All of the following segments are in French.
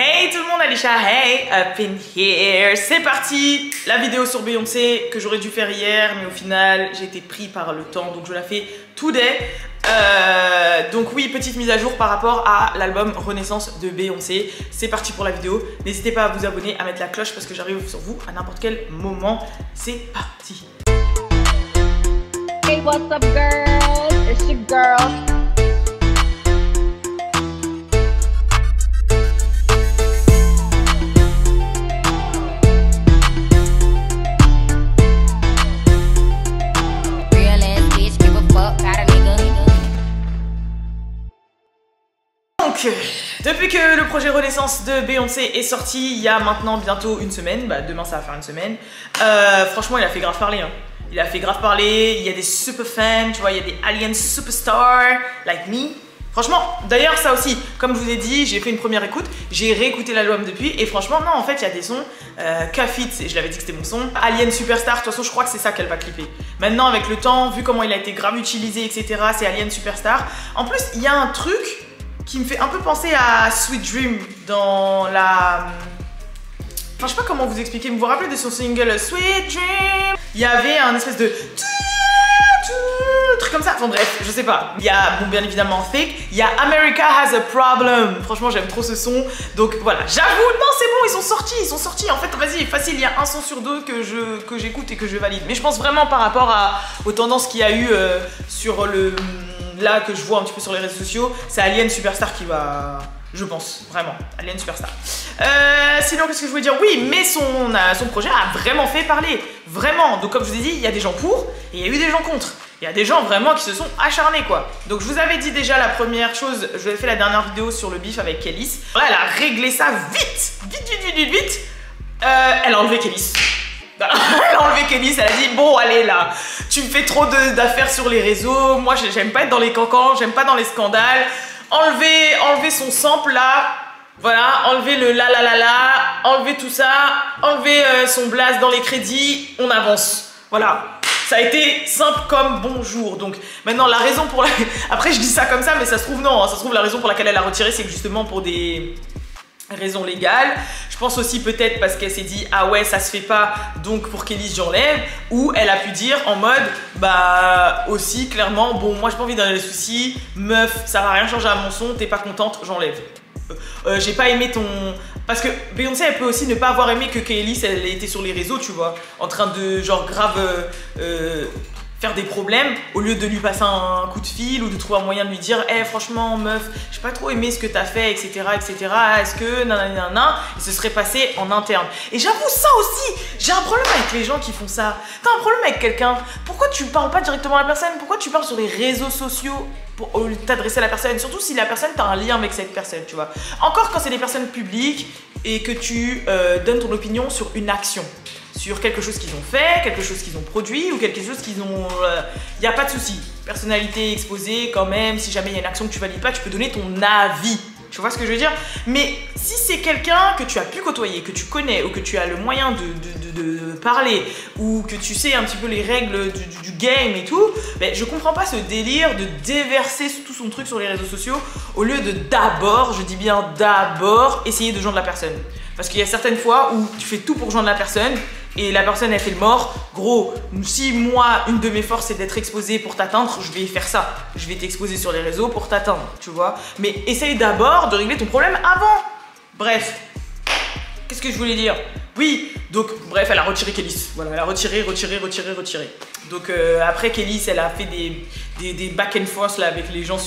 Hey tout le monde, Alicia, hey, up in here. C'est parti, la vidéo sur Beyoncé que j'aurais dû faire hier, mais au final j'ai été pris par le temps, donc je la fais today. Donc oui, petite mise à jour par rapport à l'album Renaissance de Beyoncé. C'est parti pour la vidéo. N'hésitez pas à vous abonner, à mettre la cloche parce que j'arrive sur vous à n'importe quel moment. C'est parti. Hey, what's up, girls? It's your girl. Donc, depuis que le projet Renaissance de Beyoncé est sorti, il y a maintenant bientôt une semaine, bah demain ça va faire une semaine, franchement il a fait grave parler, hein. Il a fait grave parler, il y a des super fans, tu vois, il y a des aliens superstars, like me. Franchement, d'ailleurs ça aussi, comme je vous ai dit, j'ai fait une première écoute, j'ai réécouté l'album depuis et franchement non, en fait il y a des sons, Kafit, je l'avais dit que c'était mon son, Alien Superstar, de toute façon je crois que c'est ça qu'elle va clipper. Maintenant avec le temps, vu comment il a été grave utilisé, etc., c'est Alien Superstar. En plus il y a un truc qui me fait un peu penser à Sweet Dream dans la... Enfin, je sais pas comment vous expliquer, mais vous vous rappelez de son single Sweet Dream? Il y avait un espèce de... truc comme ça, enfin bref, je sais pas. Il y a, bon, bien évidemment Fake, il y a America Has a Problem. Franchement, j'aime trop ce son, donc voilà. J'avoue, non, c'est bon, ils sont sortis. En fait, vas-y, facile, il y a un son sur deux que j'écoute et que je valide. Mais je pense vraiment par rapport aux tendances qu'il y a eu sur le... Là que je vois un petit peu sur les réseaux sociaux, c'est Alien Superstar qui va... Je pense, vraiment, Alien Superstar. Sinon, qu'est-ce que je voulais dire? Oui, mais son projet a vraiment fait parler. Vraiment. Donc comme je vous ai dit, il y a des gens pour et il y a eu des gens contre. Il y a des gens vraiment qui se sont acharnés, quoi. Donc je vous avais dit déjà la première chose, je vous avais fait la dernière vidéo sur le beef avec Kelis. Là, elle a réglé ça vite. Elle a enlevé Kelis. Elle a enlevé Kelis, elle a dit bon allez là, tu me fais trop d'affaires sur les réseaux, moi j'aime pas être dans les cancans, j'aime pas dans les scandales. Enlever son sample là, voilà, enlever le la, enlever tout ça, enlever son blast dans les crédits, on avance. Voilà, ça a été simple comme bonjour. Donc maintenant la raison pour la... Après je dis ça comme ça mais ça se trouve non, hein. Ça se trouve la raison pour laquelle elle a retiré c'est que justement pour des... raison légale. Je pense aussi peut-être parce qu'elle s'est dit ah ouais ça se fait pas donc pour Kelis j'enlève, ou elle a pu dire en mode bah aussi clairement bon moi j'ai pas envie d'aller dans les soucis, meuf ça va rien changer à mon son, t'es pas contente, j'enlève. J'ai pas aimé ton... Parce que Beyoncé elle peut aussi ne pas avoir aimé que Kelis elle était sur les réseaux tu vois, en train de genre grave faire des problèmes, au lieu de lui passer un coup de fil ou de trouver un moyen de lui dire hey, franchement meuf j'ai pas trop aimé ce que t'as fait etc est-ce que nanana, et ce serait passé en interne. Et j'avoue ça aussi, j'ai un problème avec les gens qui font ça. T'as un problème avec quelqu'un, pourquoi tu parles pas directement à la personne, pourquoi tu parles sur les réseaux sociaux au lieu de t'adresser à la personne, surtout si la personne t'as un lien avec cette personne tu vois. Encore quand c'est des personnes publiques et que tu donnes ton opinion sur une action, sur quelque chose qu'ils ont fait, quelque chose qu'ils ont produit ou quelque chose qu'ils ont... Il n'y a pas de souci. Personnalité exposée quand même, si jamais il y a une action que tu valides pas, tu peux donner ton avis. Tu vois ce que je veux dire? Mais si c'est quelqu'un que tu as pu côtoyer, que tu connais ou que tu as le moyen de parler ou que tu sais un petit peu les règles du game et tout, ben, je comprends pas ce délire de déverser tout son truc sur les réseaux sociaux au lieu de d'abord, je dis bien d'abord, essayer de joindre la personne. Parce qu'il y a certaines fois où tu fais tout pour joindre la personne et la personne elle fait le mort. Gros, si moi une de mes forces c'est d'être exposée pour t'atteindre, je vais faire ça. Je vais t'exposer sur les réseaux pour t'atteindre, tu vois. Mais essaye d'abord de régler ton problème avant. Bref, qu'est-ce que je voulais dire? Oui, donc bref, elle a retiré Kelis. Voilà, elle a retiré. Donc après Kelis, elle a fait des back and forth là, avec les gens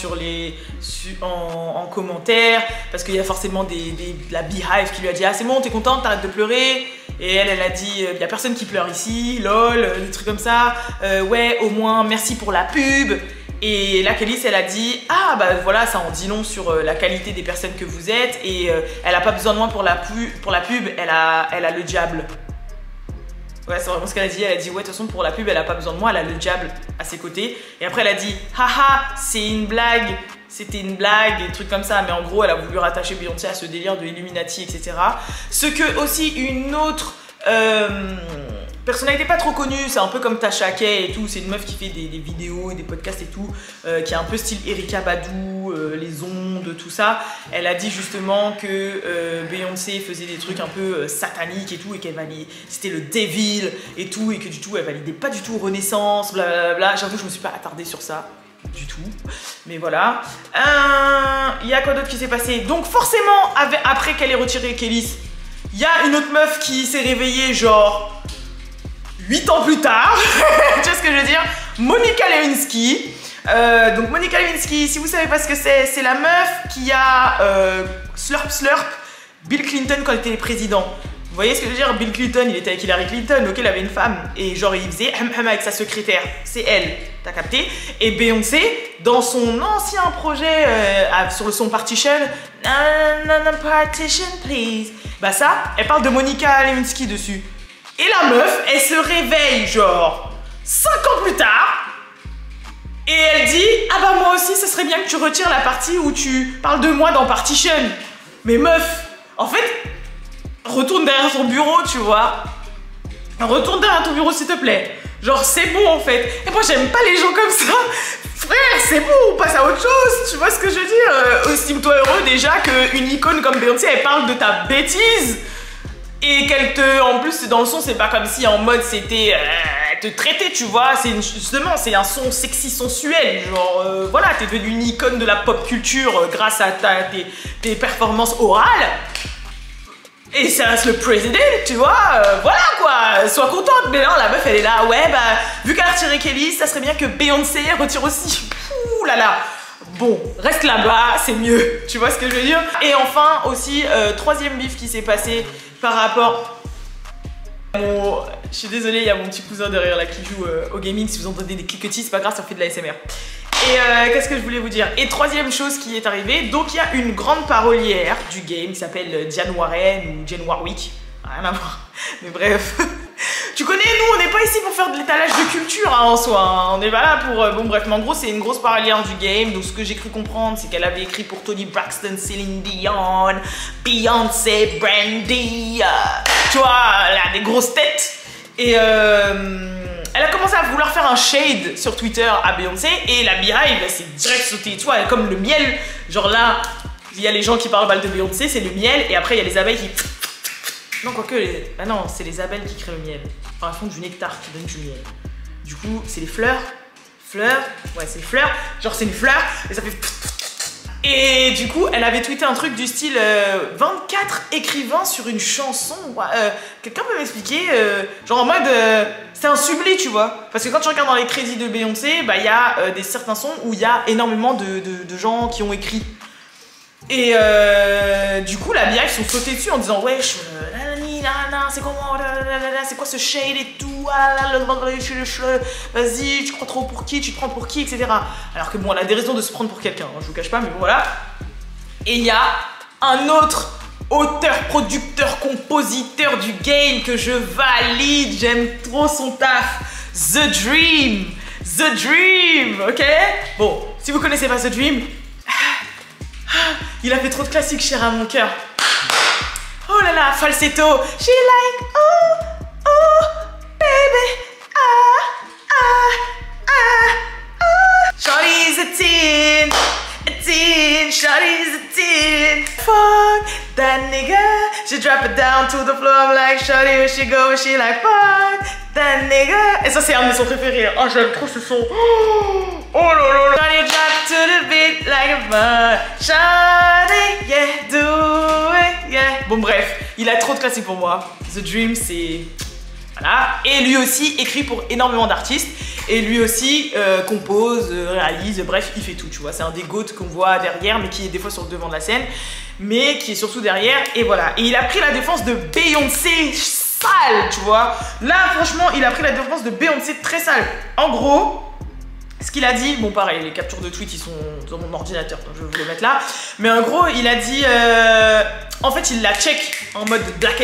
en commentaire, parce qu'il y a forcément la Beehive qui lui a dit ah c'est bon, t'es contente, t'arrêtes de pleurer. Et elle a dit il y a personne qui pleure ici, lol, des trucs comme ça. Ouais, au moins merci pour la pub. Et là, Kelis, elle a dit ah bah voilà, ça en dit long sur la qualité des personnes que vous êtes et elle a pas besoin de moi pour la pub, elle a le diable. Ouais, c'est vraiment ce qu'elle a dit. Elle a dit ouais, de toute façon pour la pub, elle a pas besoin de moi, elle a le diable à ses côtés. Et après, elle a dit haha, c'est une blague. C'était une blague, des trucs comme ça, mais en gros elle a voulu rattacher Beyoncé à ce délire de Illuminati, etc. Ce que aussi une autre personnalité pas trop connue, c'est un peu comme Tasha Kay et tout, c'est une meuf qui fait des vidéos et des podcasts et tout, qui est un peu style Erykah Badu, les ondes, tout ça, elle a dit justement que Beyoncé faisait des trucs un peu sataniques et tout, et qu'elle validait, c'était le devil et tout, et que du tout elle validait pas du tout Renaissance, blablabla. J'avoue, je me suis pas attardée sur ça du tout, mais voilà. Il y a quoi d'autre qui s'est passé? Donc forcément, après qu'elle ait retiré Kelis, il y a une autre meuf qui s'est réveillée genre 8 ans plus tard. Tu vois ce que je veux dire? Monica Lewinsky. Donc Monica Lewinsky, si vous savez pas ce que c'est la meuf qui a slurp Bill Clinton quand il était président. Vous voyez ce que je veux dire? Bill Clinton, il était avec Hillary Clinton, ok, il avait une femme, et genre il faisait avec sa secrétaire, c'est elle, t'as capté? Et Beyoncé, dans son ancien projet sur le son Partition, Partition please, bah ça, elle parle de Monica Lewinsky dessus. Et la meuf, elle se réveille genre 5 ans plus tard, et elle dit, ah bah moi aussi, ce serait bien que tu retires la partie où tu parles de moi dans Partition. Mais meuf, en fait, retourne derrière ton bureau, tu vois. Retourne derrière ton bureau, s'il te plaît. Genre, c'est bon, en fait. Et moi, j'aime pas les gens comme ça. Frère, c'est bon, on passe à autre chose. Tu vois ce que je veux dire? Estime-toi heureux déjà qu'une icône comme Beyoncé, elle parle de ta bêtise. Et qu'elle te... En plus, dans le son, c'est pas comme si en mode c'était... te traiter, tu vois. Justement, c'est un son sexy, sensuel. Genre, voilà, t'es devenue une icône de la pop culture grâce à tes performances orales. Et ça reste le président, tu vois, voilà quoi, sois contente. Mais non, la meuf elle est là, ouais bah, vu qu'elle a retiré Kelis, ça serait bien que Beyoncé retire aussi. Ouh là là. Bon, reste là-bas, c'est mieux, tu vois ce que je veux dire. Et enfin aussi, troisième bif qui s'est passé par rapport... Je suis désolée, il y a mon petit cousin derrière là qui joue au gaming, si vous entendez des cliquetis, c'est pas grave, ça fait de la SMR. Et qu'est-ce que je voulais vous dire? Et troisième chose qui est arrivée, donc il y a une grande parolière du game qui s'appelle Diane Warren ou Jane Warwick, rien à voir, mais bref. Tu connais, nous on n'est pas ici pour faire de l'étalage de culture hein, en soi, hein. On est pas là pour... bon bref, mais en gros c'est une grosse parolière du game, donc ce que j'ai cru comprendre c'est qu'elle avait écrit pour Toni Braxton, Céline Dion, Beyoncé, Brandy, tu vois, elle a des grosses têtes. Et elle a commencé à vouloir faire un shade sur Twitter à Beyoncé et la Beehive, c'est direct sauté, tu vois, elle est comme le miel. Genre là, il y a les gens qui parlent mal de Beyoncé, c'est le miel, et après il y a les abeilles qui... Non, quoique, ah non, c'est les abeilles qui créent le miel. Enfin, elles font du nectar qui donne du miel. Du coup, c'est les fleurs. Fleurs, ouais, c'est les fleurs. Genre, c'est une fleur, et ça fait... Et du coup, elle avait tweeté un truc du style 24 écrivains sur une chanson. Quelqu'un peut m'expliquer genre en mode, c'est un subli, tu vois. Parce que quand tu regardes dans les crédits de Beyoncé, bah il y a certains sons où il y a énormément de gens qui ont écrit. Et du coup, la Beehive sont sautés dessus en disant wesh, c'est comment, c'est quoi ce shade et tout, vas-y, tu crois trop pour qui, tu te prends pour qui, etc. Alors que bon, elle a des raisons de se prendre pour quelqu'un, hein, je vous cache pas, mais bon voilà. Et il y a un autre auteur, producteur, compositeur du game que je valide, j'aime trop son taf, The Dream, ok. Bon, si vous connaissez pas The Dream, il a fait trop de classiques chers à mon cœur. Oh là là, falsetto. She like, oh, oh, baby, ah, ah, ah, ah. Shawty's a teen, shawty's a teen. Fuck that nigga. She drop it down to the floor, I'm like, shawty, where she go? She like, fuck that nigga. Et ça, c'est un de mes sons préférés. Oh, j'aime trop ce son. Oh là là là. Shawty drop to the beat like a bird. Shawty, yeah, do it, yeah. Bon bref, il a trop de classiques pour moi. The Dream, c'est... Voilà. Et lui aussi écrit pour énormément d'artistes. Et lui aussi compose, réalise, bref, il fait tout, tu vois. C'est un des goats qu'on voit derrière, mais qui est des fois sur le devant de la scène. Mais qui est surtout derrière, et voilà. Et il a pris la défense de Beyoncé sale, tu vois. Là, franchement, il a pris la défense de Beyoncé très sale. En gros... Ce qu'il a dit, bon pareil, les captures de tweets ils sont dans mon ordinateur, donc je vais vous les mettre là. Mais en gros, il a dit, en fait il la check en mode Black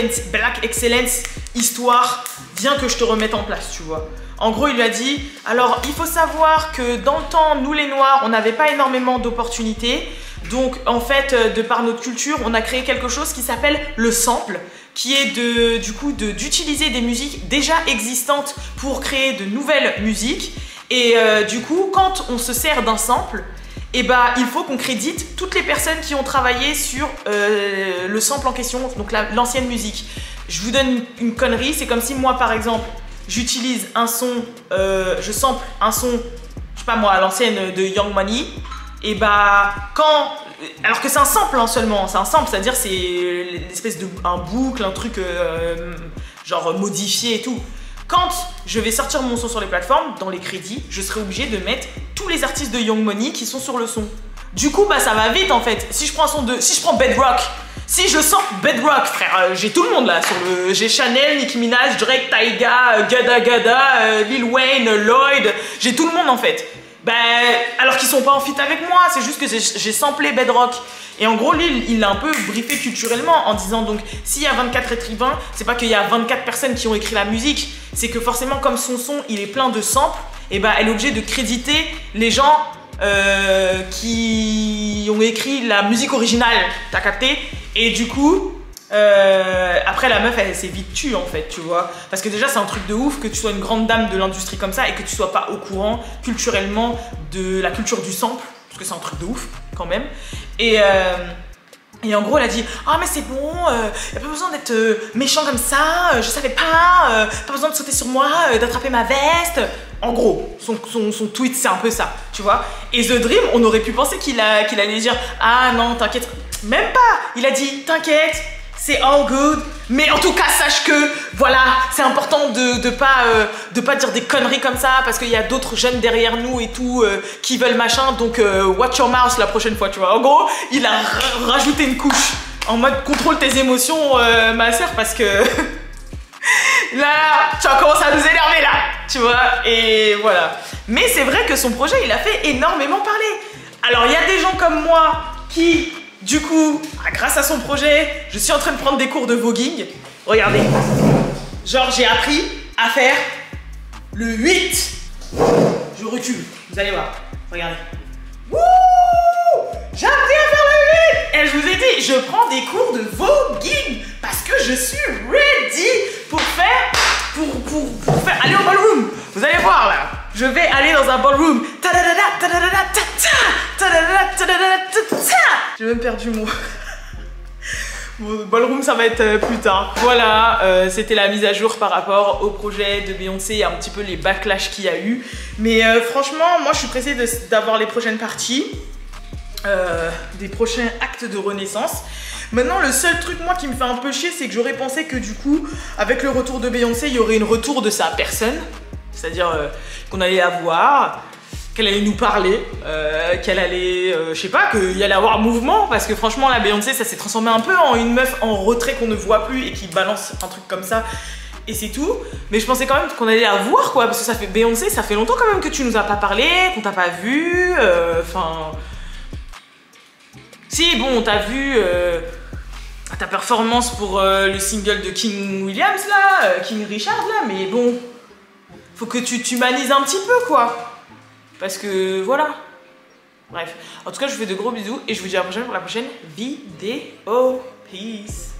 Excellence, histoire, viens que je te remette en place, tu vois. En gros, il lui a dit, alors il faut savoir que dans le temps, nous les Noirs, on n'avait pas énormément d'opportunités. Donc en fait, de par notre culture, on a créé quelque chose qui s'appelle le sample, qui est d'utiliser des musiques déjà existantes pour créer de nouvelles musiques. Et du coup, quand on se sert d'un sample, et bah il faut qu'on crédite toutes les personnes qui ont travaillé sur le sample en question, donc l'ancienne musique. Je vous donne une connerie, c'est comme si moi par exemple j'utilise un son, je sample un son, je sais pas moi, à l'ancienne de Young Money, et bah quand, alors que c'est un sample hein, seulement, c'est un sample, c'est-à-dire c'est l'espèce de un boucle, un truc genre modifié et tout. Quand je vais sortir mon son sur les plateformes, dans les crédits, je serai obligé de mettre tous les artistes de Young Money qui sont sur le son. Du coup, bah ça va vite en fait. Si je prends un son si je prends Bedrock, si je sens Bedrock, frère, j'ai tout le monde là sur le. J'ai Chanel, Nicki Minaj, Drake, Tyga, Gada Gada, Lil Wayne, Lloyd, j'ai tout le monde en fait. Bah, alors qu'ils sont pas en feat avec moi, c'est juste que j'ai samplé Bedrock. Et en gros, lui, il l'a un peu briefé culturellement en disant donc, s'il y a 24 écrivains, c'est pas qu'il y a 24 personnes qui ont écrit la musique, c'est que forcément, comme son son, il est plein de samples, et bah, elle est obligée de créditer les gens qui ont écrit la musique originale, t'as capté? Et du coup, après la meuf elle s'est vite tue en fait, tu vois, parce que déjà c'est un truc de ouf que tu sois une grande dame de l'industrie comme ça et que tu sois pas au courant culturellement de la culture du sample, parce que c'est un truc de ouf quand même. Et en gros elle a dit ah mais c'est bon, y'a pas besoin d'être méchant comme ça, je savais pas besoin de sauter sur moi, d'attraper ma veste. En gros, son tweet c'est un peu ça, tu vois. Et The Dream, on aurait pu penser qu'il allait dire ah non t'inquiète, même pas, il a dit t'inquiète, c'est all good, mais en tout cas sache que voilà, c'est important de pas dire des conneries comme ça parce qu'il y a d'autres jeunes derrière nous et tout qui veulent machin, donc watch your mouth la prochaine fois, tu vois. En gros, il a rajouté une couche en mode contrôle tes émotions ma soeur, parce que là tu vas commencer à nous énerver là, tu vois. Et voilà, mais c'est vrai que son projet il a fait énormément parler. Alors il y a des gens comme moi qui du coup, grâce à son projet, je suis en train de prendre des cours de voguing. Regardez. Genre, j'ai appris à faire le 8. Je recule, vous allez voir. Regardez. Wouh! J'ai appris à faire le 8! Et je vous ai dit, je prends des cours de voguing parce que je suis ready pour faire... Pour faire... Aller au ballroom. Vous allez voir là. Je vais aller dans un ballroom. J'ai même perdu mon... Bon, ballroom ça va être plus tard. Voilà, c'était la mise à jour par rapport au projet de Beyoncé et un petit peu les backlash qu'il y a eu. Mais franchement, moi je suis pressée d'avoir les prochaines parties, des prochains actes de renaissance. Maintenant, le seul truc moi qui me fait un peu chier, c'est que j'aurais pensé que du coup, avec le retour de Beyoncé, il y aurait une retour de sa personne. C'est-à-dire qu'on allait la voir, qu'elle allait nous parler, qu'elle allait, je sais pas, qu'il y allait avoir mouvement, parce que franchement la Beyoncé ça s'est transformé un peu en une meuf en retrait qu'on ne voit plus et qui balance un truc comme ça et c'est tout. Mais je pensais quand même qu'on allait la voir quoi, parce que ça fait Beyoncé, ça fait longtemps quand même que tu nous as pas parlé, qu'on t'a pas vu, enfin... Si bon, t'as vu ta performance pour le single de King Williams là, King Richard là, mais bon... Faut que tu t'humanises un petit peu quoi. Parce que voilà. Bref. En tout cas, je vous fais de gros bisous et je vous dis à la prochaine pour la prochaine vidéo. Peace.